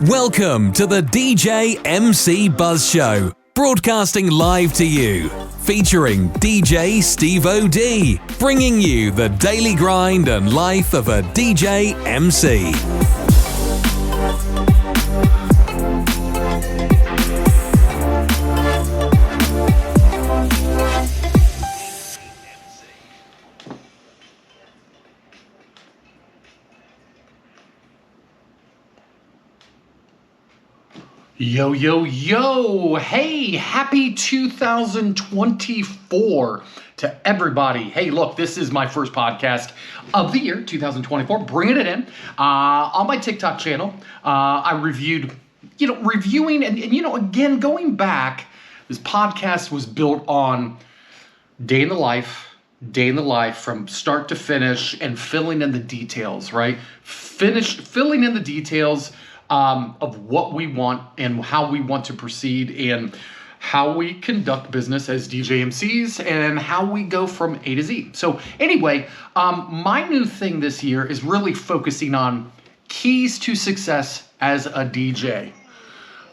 Welcome to the DJ MC Buzz Show, broadcasting live to you, featuring DJ StevoD, bringing you the daily grind and life of a DJ MC. Yo, yo, yo. Hey, happy 2024 to everybody. Hey, look, this is my first podcast of the year, 2024, bringing it in on my TikTok channel. I reviewing and again, going back, this podcast was built on day in the life from start to finish and filling in the details, right? Filling in the details of what we want and how we want to proceed and how we conduct business as DJ MCs and how we go from A to Z. So anyway, my new thing this year is really focusing on keys to success as a DJ.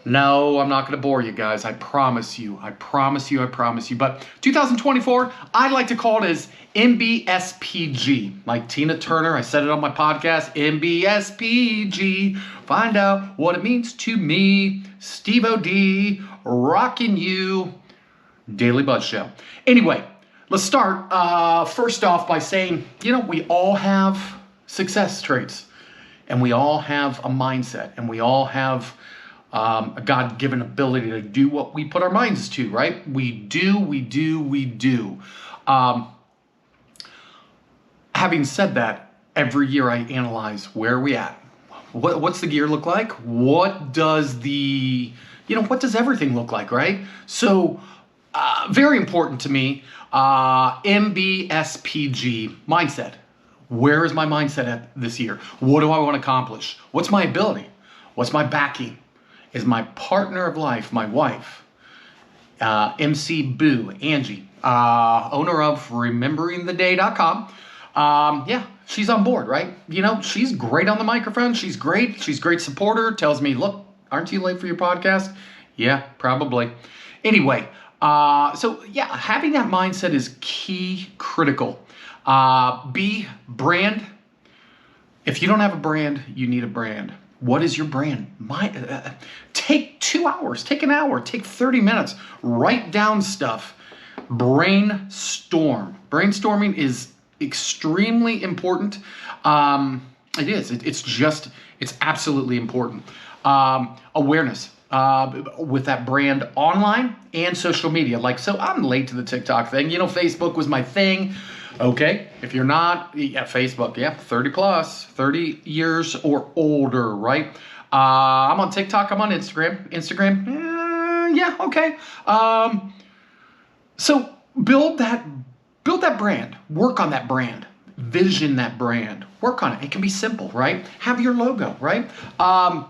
No, I'm not going to bore you guys. I promise you. But 2024, I like to call it as M.B.S.P.G. Like Tina Turner, I said it on my podcast, M.B.S.P.G. Find out what it means to me. StevoD, rocking you. Daily Buzz Show. Anyway, let's start first off by saying, we all have success traits. And we all have a mindset. And we all have a God-given ability to do what we put our minds to, right? We do. Having said that, every year I analyze where are we at? What's the gear look like? What does what does everything look like, right? So, very important to me, M.B.S.P.G. mindset. Where is my mindset at this year? What do I want to accomplish? What's my ability? What's my backing? Is my partner of life, my wife, MC Boo, Angie, owner of RememberingTheDay.com. She's on board, right? She's great on the microphone. She's great. She's a great supporter. Tells me, look, aren't you late for your podcast? Yeah, probably. Anyway, having that mindset is key, critical. B, brand. If you don't have a brand, you need a brand. What is your brand? Take 2 hours, take an hour, take 30 minutes, write down stuff, brainstorm. Brainstorming is extremely important. It is. It's absolutely important. Awareness with that brand online and social media. So I'm late to the TikTok thing. Facebook was my thing. Okay, if you're not, Facebook, 30 years or older, right? I'm on TikTok, I'm on Instagram. Okay. So build that brand, work on that brand, vision that brand, work on it. It can be simple, right? Have your logo, right? I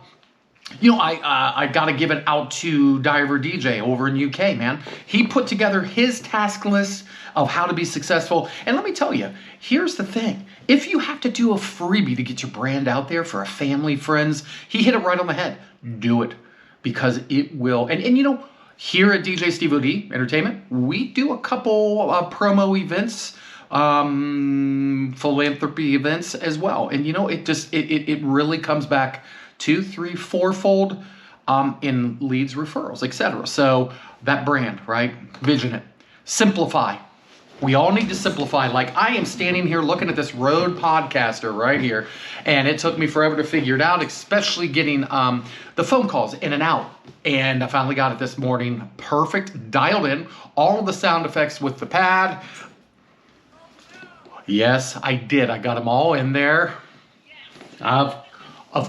got to give it out to Diver DJ over in UK, man. He put together his task list of how to be successful. And let me tell you, here's the thing. If you have to do a freebie to get your brand out there for a family, friends, he hit it right on the head. Do it because it will. And here at DJ StevoD Entertainment, we do a couple promo events, philanthropy events as well. And it really comes back 2, 3, 4-fold in leads, referrals, etc. So that brand, right? Vision it. Simplify. We all need to simplify. Like I am standing here looking at this Rode Podcaster right here, and it took me forever to figure it out, especially getting the phone calls in and out. And I finally got it this morning. Perfect. Dialed in. All of the sound effects with the pad. Yes, I did. I got them all in there. Of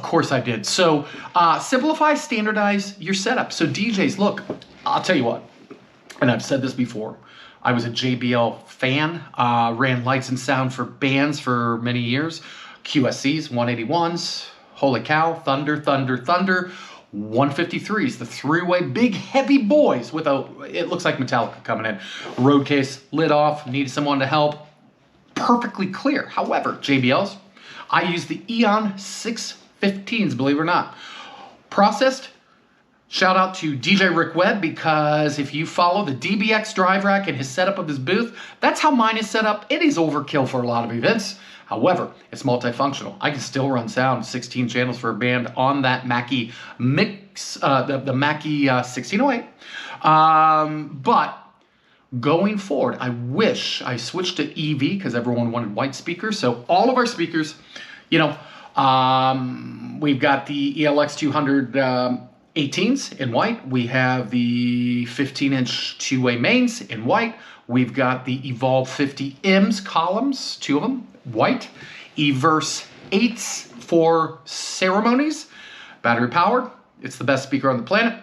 course I did. So simplify, standardize your setup. So DJs, look, I'll tell you what, and I've said this before, I was a JBL fan, ran lights and sound for bands for many years, QSCs, 181s, holy cow, Thunder, 153s, the three-way big heavy boys with it looks like Metallica coming in. Road case lit off, needed someone to help. Perfectly clear. However, JBLs, I use the Eon 615s, believe it or not. Processed. Shout out to DJ Rick Webb, because if you follow the DBX drive rack and his setup of his booth, that's how mine is set up. It is overkill for a lot of events. However, it's multifunctional. I can still run sound, 16 channels for a band on that Mackie mix, the Mackie 1608. But going forward, I wish I switched to EV because everyone wanted white speakers. So all of our speakers, we've got the ELX 200 18s in white. We have the 15-inch two-way mains in white. We've got the Evolve 50 M's columns, 2 of them, white. Everse 8s for ceremonies, battery powered. It's the best speaker on the planet.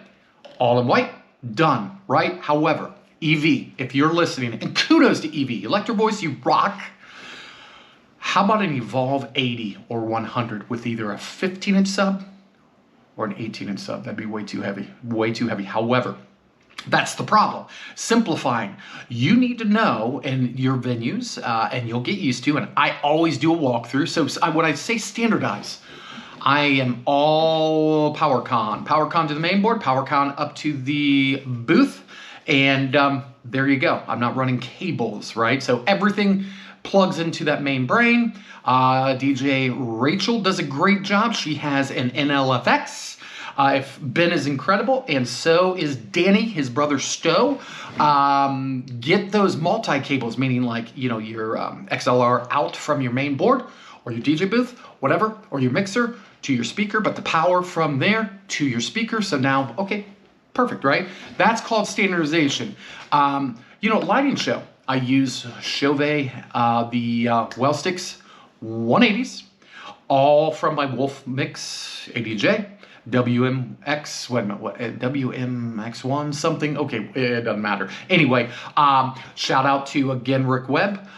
All in white, done, right? However, EV, if you're listening, and kudos to EV, Electro Voice, you rock. How about an Evolve 80 or 100 with either a 15-inch sub or an 18-inch sub? That'd be way too heavy, way too heavy. However, that's the problem. Simplifying. You need to know in your venues, and you'll get used to, and I always do a walkthrough. So when I say standardize, I am all PowerCon to the main board, PowerCon up to the booth, and there you go. I'm not running cables, right? So everything plugs into that main brain. DJ Rachel does a great job. She has an NLFX. If Ben is incredible, and so is Danny, his brother Stowe. Get those multi-cables, meaning like, your XLR out from your main board or your DJ booth, whatever, or your mixer to your speaker, but the power from there to your speaker. So now, okay, perfect, right? That's called standardization. Lighting show. I use Chauvet, the Wellsticks 180s, all from my Wolf Mix ADJ. WMX, wait a minute, what, WMX1 something? Okay, it doesn't matter. Anyway, shout out to, again, Rick Webb.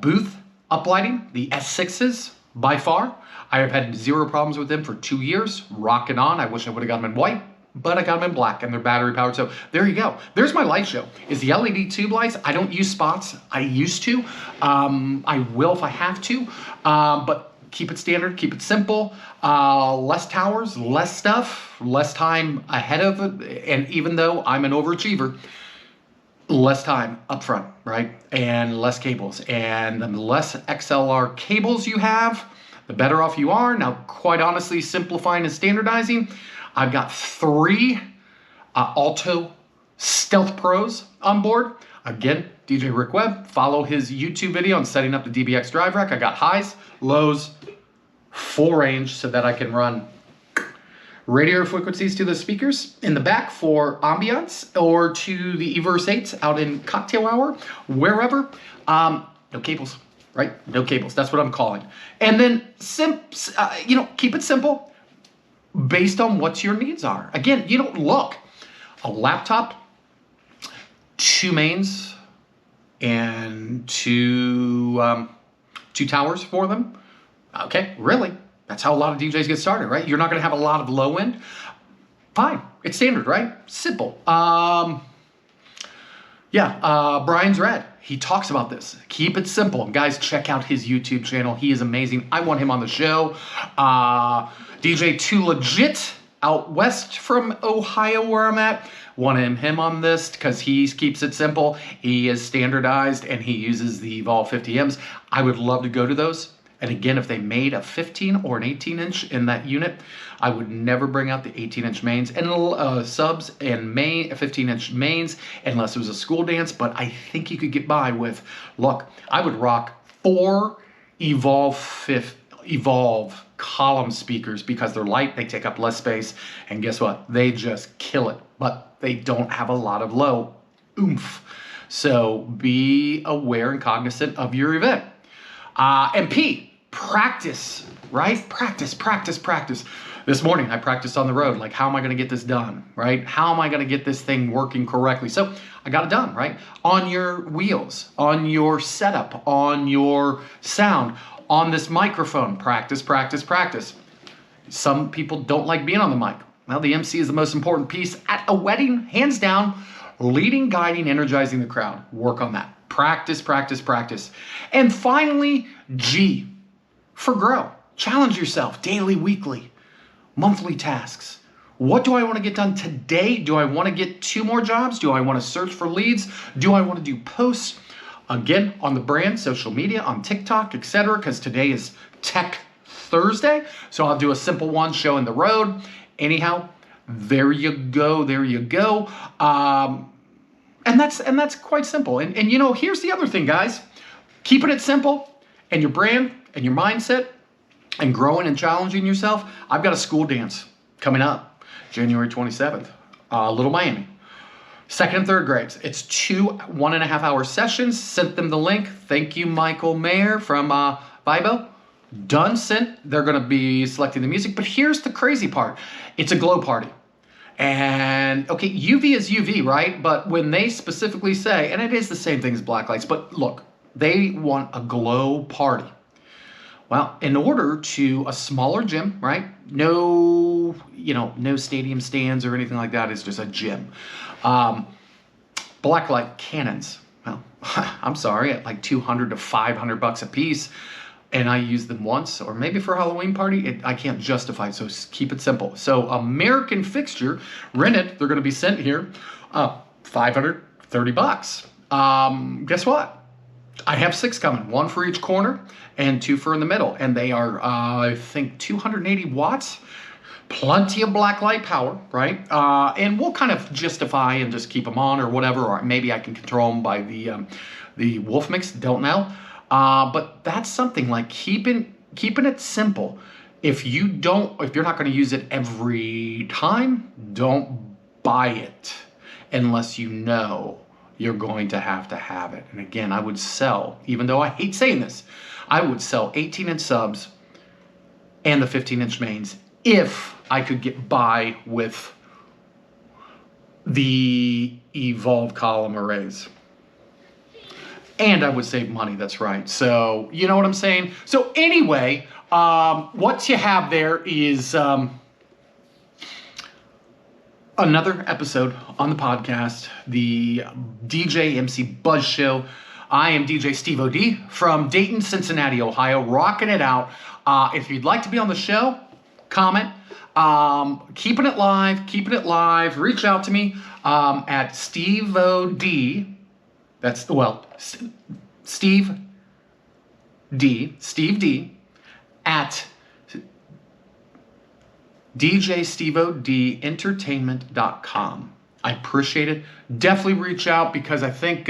Booth uplighting, the S6s, by far. I have had 0 problems with them for 2 years, rocking on. I wish I would have got them in white, but I got them in black, and they're battery powered. So there you go. There's my light show. Is the LED tube lights. I don't use spots. I used to. I will if I have to, but keep it standard, keep it simple, less towers, less stuff, less time ahead of it. And even though I'm an overachiever, less time up front, right? And less cables. And the less XLR cables you have, the better off you are. Now, quite honestly, simplifying and standardizing, I've got 3 Alto Stealth Pros on board. Again, DJ Rick Webb, follow his YouTube video on setting up the DBX drive rack. I got highs, lows, full range so that I can run radio frequencies to the speakers in the back for ambiance, or to the Everse 8s out in cocktail hour, wherever. No cables, right? No cables. That's what I'm calling. And then, keep it simple based on what your needs are. Again, look, a laptop, 2 mains, and two towers for them. Okay, really? That's how a lot of DJs get started, right? You're not going to have a lot of low end. Fine, it's standard, right? Simple. Brian's Red. He talks about this. Keep it simple. Guys, check out his YouTube channel. He is amazing. I want him on the show. DJ Too Legit out west from Ohio, where I'm at. Want him on this because he keeps it simple. He is standardized, and he uses the Evolve 50Ms. I would love to go to those. And again, if they made a 15 or an 18-inch in that unit, I would never bring out the 18-inch mains and subs and 15-inch mains unless it was a school dance. But I think you could get by with, look, I would rock 4 Evolve column speakers because they're light, they take up less space, and guess what? They just kill it. But they don't have a lot of low oomph. So be aware and cognizant of your event. MP. Practice, right? Practice. This morning I practiced on the road. Like, how am I going to get this done, right? How am I going to get this thing working correctly? So I got it done, right? On your wheels, on your setup, on your sound, on this microphone. Practice. Some people don't like being on the mic. Well, the MC is the most important piece at a wedding, hands down. Leading, guiding, energizing the crowd. Work on that. Practice. And finally, G for grow. Challenge yourself daily, weekly, monthly tasks. What do I want to get done today? Do I want to get 2 more jobs? Do I want to search for leads? Do I want to do posts? Again, on the brand, social media, on TikTok, etc. Because today is Tech Thursday. So I'll do a simple one showing the road. Anyhow, there you go. There you go. And that's quite simple. And here's the other thing, guys. Keeping it simple and your brand and your mindset and growing and challenging yourself. I've got a school dance coming up January 27th, Little Miami. 2nd and 3rd grades. It's 2 1.5-hour sessions. Sent them the link. Thank you, Michael Mayer from Vibo. Done, sent. They're going to be selecting the music. But here's the crazy part. It's a glow party. And, okay, UV is UV, right? But when they specifically say, and it is the same thing as black lights, but look, they want a glow party. Well, in order to a smaller gym, right? No stadium stands or anything like that. It's just a gym. Black light cannons. Well, I'm sorry, at like $200 to $500 a piece. And I use them once, or maybe for a Halloween party, I can't justify it, so keep it simple. So American fixture, rented, they're gonna be sent here, $530. Guess what? I have 6 coming, 1 for each corner and 2 for in the middle. And they are, I think, 280 watts, plenty of black light power, right? And we'll kind of justify and just keep them on or whatever, or maybe I can control them by the wolf mix, don't know. But that's something like keeping it simple. If you're not going to use it every time, don't buy it unless you know you're going to have it. And again, I would sell, even though I hate saying this, I would sell 18-inch subs and the 15-inch mains if I could get by with the Evolve column arrays. And I would save money, that's right. So, you know what I'm saying? So anyway, what you have there is another episode on the podcast, the DJ MC Buzz Show. I am DJ StevoD from Dayton, Cincinnati, Ohio, rocking it out. If you'd like to be on the show, comment. Keeping it live. Reach out to me at StevoD. That's, well, Steve D at DJStevoDentertainment.com. I appreciate it. Definitely reach out because I think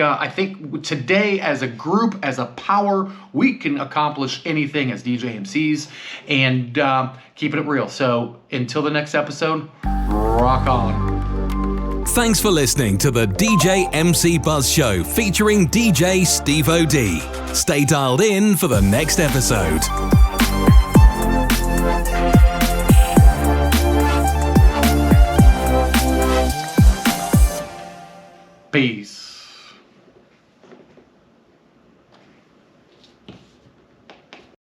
today as a group, as a power, we can accomplish anything as DJ MCs and keeping it real. So until the next episode, rock on. Thanks for listening to the DJ MC Buzz Show featuring DJ StevoD. Stay dialed in for the next episode. Peace.